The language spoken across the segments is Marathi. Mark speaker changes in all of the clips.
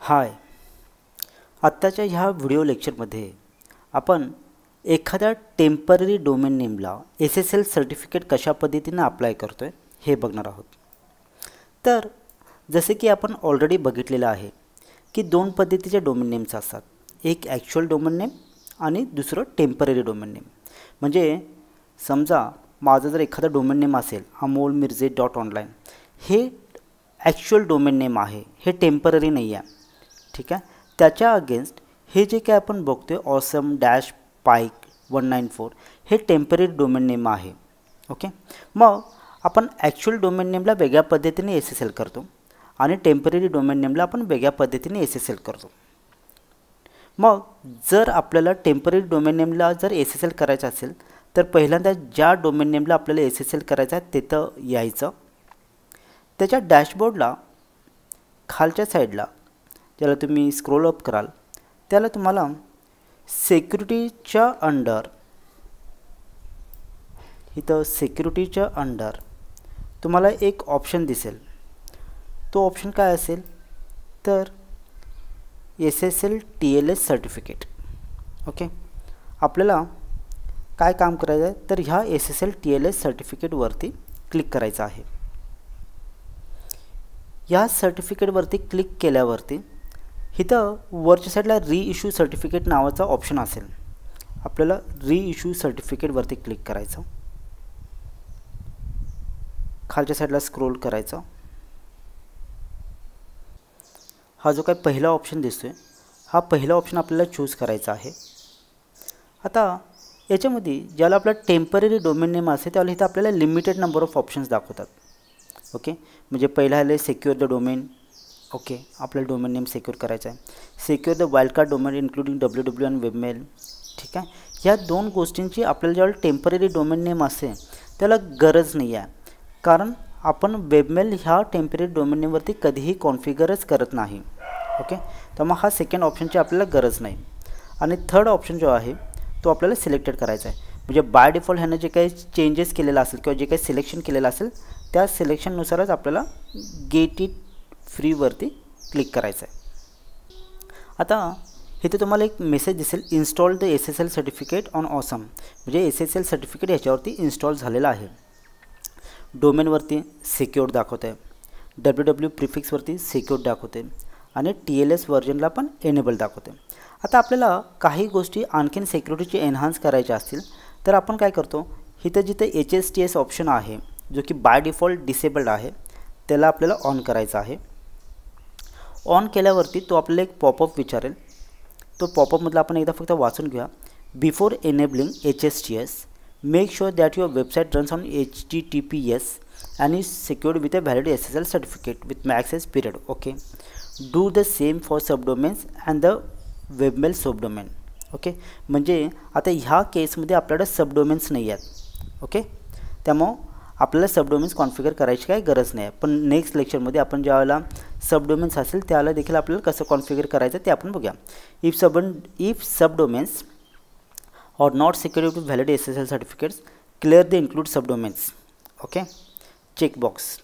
Speaker 1: हाय, आत्ताच्या ह्या व्हिडिओ लेक्चरमध्ये आपण एखाद्या टेम्पररी डोमेन नेमला SSL सर्टिफिकेट कशा पद्धतीने अप्लाय करतोय हे बघणार आहोत। तर जसे की आपण ऑलरेडी बघितलेलं आहे की दोन पद्धतीचे डोमेन नेम्स असतात, एक ॲक्च्युअल डोमेन नेम आणि दुसरं टेम्पररी डोमेन नेम। म्हणजे समजा माझं जर एखादा डोमेन नेम असेल amolmirze.online, हे ॲक्च्युअल डोमेन नेम आहे, हे टेम्पररी नाही आहे, ठीक आहे। त्याच्या अगेन्स्ट हे जे काय आपण बघतोय awesome-pike194 हे टेम्पररी डोमेन नेम आहे। ओके, मग आपण ॲक्च्युअल डोमेन नेमला वेगळ्या पद्धतीने SSL करतो आणि टेम्पररी डोमेन नेमला आपण वेगळ्या पद्धतीने SSL करतो। मग जर आपल्याला टेम्पररी डोमेन नेमला जर SSL करायचं असेल तर पहिल्यांदा ज्या डोमेन नेमला आपल्याला SSL करायचं आहे तिथं यायचं, त्याच्या डॅशबोर्डला खालच्या साईडला ज्याला तुम्ही स्क्रोल अप कराल त्याला तुम्हाला सिक्युरिटीच्या अंडर तुम्हाला एक ऑप्शन दिसेल। तो ऑप्शन काय असेल तर SSL TLS सर्टिफिकेट। ओके, आपल्याला काय काम करायचं आहे तर ह्या SSL TLS सर्टिफिकेटवरती क्लिक करायचं आहे। या सर्टिफिकेटवरती क्लिक केल्यावरती इथं वरच्या साईडला रीइश्यू सर्टिफिकेट नावाचा ऑप्शन असेल, आपल्याला रीइश्यू सर्टिफिकेटवरती क्लिक करायचं, खालच्या साईडला स्क्रोल करायचं। हा जो काय पहिला ऑप्शन दिसतोय हा पहिला ऑप्शन आपल्याला चूज करायचा आहे। आता याच्यामध्ये ज्याला आपला टेम्पररी डोमेन नेम असेल त्याला इथं आपल्याला लिमिटेड नंबर ऑफ ऑप्शन्स दाखवतात। ओके, म्हणजे पहिला आले सिक्युअर द डोमेन। ओके, आपल्याला डोमेन नेम सिक्युअर करायचा आहे। Secure the wild card domain including www आणि वेबमेल, ठीक आहे। ह्या दोन गोष्टींची आपल्याला ज्यावेळेला टेम्पररी डोमेन नेम असेल त्याला गरज नाही आहे, कारण आपण वेबमेल ह्या टेम्पररी डोमेन नेमवरती कधीही कॉन्फिगरच करत नाही। ओके, त्यामुळे हा सेकंड ऑप्शनची आपल्याला गरज नाही। आणि थर्ड ऑप्शन जो आहे तो आपल्याला सिलेक्टेड करायचा आहे, म्हणजे बाय डिफॉल्ट ह्यानं जे काही चेंजेस केलेलं असेल किंवा जे काही सिलेक्शन केलेलं असेल त्या सिलेक्शननुसारच आपल्याला गेट इट फ्रीवरती क्लिक करायचं आहे। आता इथे तुम्हाला एक मेसेज दिसेल, install the SSL certificate on awesome, म्हणजे SSL सर्टिफिकेट ह्याच्यावरती इन्स्टॉल झालेलं आहे। डोमेनवरती सिक्युअर दाखवते, www प्रिफिक्सवरती सिक्युअर दाखवते आणि TLS व्हर्जनला पण एनेबल दाखवते। आता आपल्याला काही गोष्टी आणखीन सिक्युरिटीची एनहान्स करायच्या असतील तर आपण काय करतो, इथं जिथे HSTS ऑप्शन आहे जो की बाय डिफॉल्ट डिसेबल्ड आहे त्याला आपल्याला ऑन करायचा आहे। ऑन केल्यावरती तो आपल्याला एक पॉपअप विचारेल, तो पॉपअपमधला आपण एकदा फक्त वाचून घेऊया। Before enabling HSTS make sure that your website runs on HTTPS and is secured with a valid SSL certificate with access period. Okay, do the same for subdomains and the webmail subdomain. Okay, म्हणजे आता ह्या केसमध्ये आपल्याकडे सबडोमेन्स नाही आहेत। ओके, त्यामुळं आपल्याला सबडोमेन्स कॉन्फिगर करायची काही गरज नाही आहे, पण नेक्स्ट लेक्चरमध्ये आपण ज्यावेळेला सबडोमेन्स असेल त्याला देखील आपल्याला कसं कॉन्फिगर करायचं ते आपण बघूया। If subdomains or not secured with valid SSL certificates, clear the include subdomains. Okay, checkbox.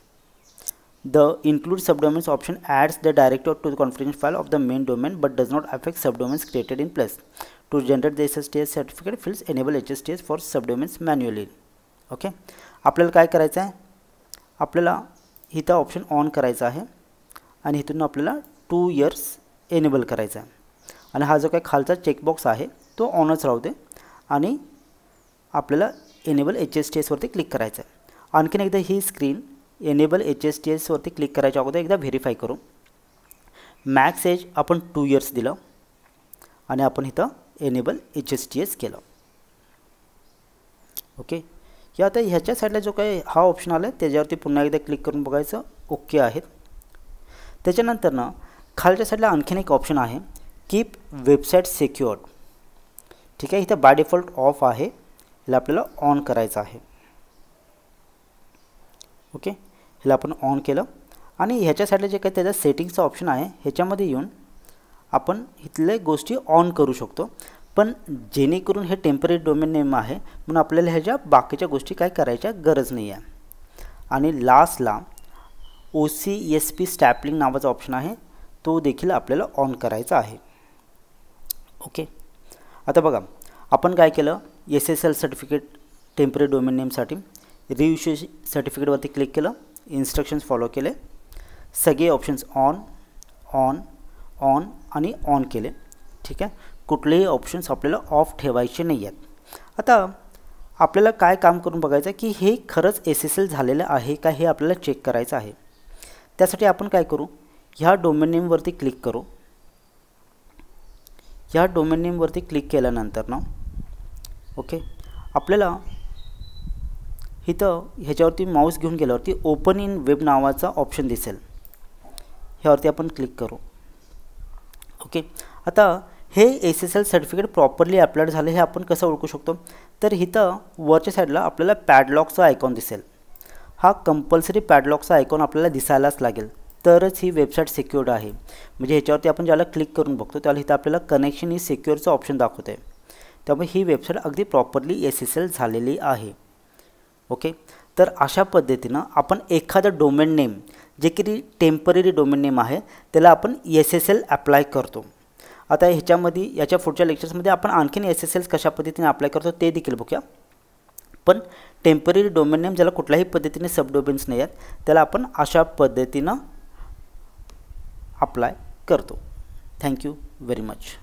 Speaker 1: The include subdomains option adds the directory to the configuration file of the main domain but does not affect subdomains created in place. To generate the SSTS certificate fields, enable HSTS for subdomains manually. Okay, आपल्याला काय करायचं आहे, आपल्याला इथं ऑप्शन ऑन करायचा आहे आणि इथून आपल्याला 2 years एनेबल करायचा आहे। आणि हा जो काही खालचा चेकबॉक्स आहे तो ऑनच राहू दे आणि आपल्याला एनेबल HSTS वरती क्लिक करायचं आहे। आणखीन एकदा ही स्क्रीन एनेबल HSTS वरती क्लिक करायच्या अगोदर एकदा व्हेरीफाय करू। मॅक्स एज आपण 2 years दिलं आणि आपण इथं एनेबल HSTS केलं। ओके, या आता ह्याच्या साईडला जो काही हा ऑप्शन आला आहे त्याच्यावरती पुन्हा एकदा क्लिक करून बघायचं, ओके आहेत। त्याच्यानंतर ना खालच्या साईडला आणखीन एक ऑप्शन आहे, कीप वेबसाईट सिक्युअर्ड, ठीक आहे। इथं बाय डिफॉल्ट ऑफ आहे, ह्याला आपल्याला ऑन करायचं आहे। ओके, ह्याला आपण ऑन केलं आणि ह्याच्या साईडला जे काही त्याचा सेटिंगचा ऑप्शन आहे ह्याच्यामध्ये येऊन आपण इथले गोष्टी ऑन करू शकतो, पण जेणेकरून हे टेम्पररी डोमेन नेम आहे म्हणून आपल्याला ह्याच्या बाकीच्या गोष्टी काय करायच्या गरज नाही आहे। आणि लास्टला OCSP स्टॅपलिंग नावाचा ऑप्शन आहे तो देखील आपल्याला ऑन करायचा आहे. ओके, आता बघा आपण काय केलं, SSL सर्टिफिकेट टेम्पररी डोमेन नेमसाठी रिइश्यू सर्टिफिकेटवरती क्लिक केलं, इन्स्ट्रक्शन्स फॉलो केले, सगळे ऑप्शन्स ऑन ऑन ऑन आणि ऑन केले. ठीक आहे, कुठलेही ऑप्शन्स आपल्याला ऑफ ठेवायचे नाही आहेत. आता आपल्याला काय काम करून बघायचं आहे की हे खरंच SSL झालेलं आहे का हे आपल्याला चेक करायचं आहे. त्यासाठी आपण काय करू, ह्या डोमेन नेमवरती क्लिक करू. ह्या डोमेन नेमवरती क्लिक केल्यानंतर ना ओके आपल्याला इथं ह्याच्यावरती माऊस घेऊन गेल्यावरती ओपन इन वेब नावाचा ऑप्शन दिसेल, ह्यावरती आपण क्लिक करू. ओके, आता हे SSL सर्टिफिकेट प्रॉपरली अपलोड झाले हे आपण कसं ओळखू शकतो, तर इथं वरच्या साईडला आपल्याला पॅडलॉकचा आयकॉन दिसेल. हा कंपल्सरी पॅडलॉकचा आयकॉन आपल्याला दिसायलाच लागेल, तरच ही वेबसाईट सिक्युअर्ड आहे. म्हणजे ह्याच्यावरती आपण ज्याला क्लिक करून बघतो त्याला इथं आपल्याला कनेक्शन इज सिक्युअरचं ऑप्शन दाखवते. त्यामुळे ही वेबसाईट अगदी प्रॉपरली SSL झालेली आहे. ओके, तर अशा पद्धतीनं आपण एखादं डोमेन नेम जे की टेम्पररी डोमेन नेम आहे त्याला आपण SSL अप्लाय करतो. आता ह्याच्यामध्ये याच्या पुढच्या लेक्चर्समध्ये आपण आणखीन SSL कशा पद्धतीने अप्लाय करतो ते देखील बघूया. पण टेम्पररी डोमेन नेम ज्याला कुठल्याही पद्धतीने सब डोमेन्स नाही आहेत त्याला आपण अशा पद्धतीनं अप्लाय करतो. Thank you very much.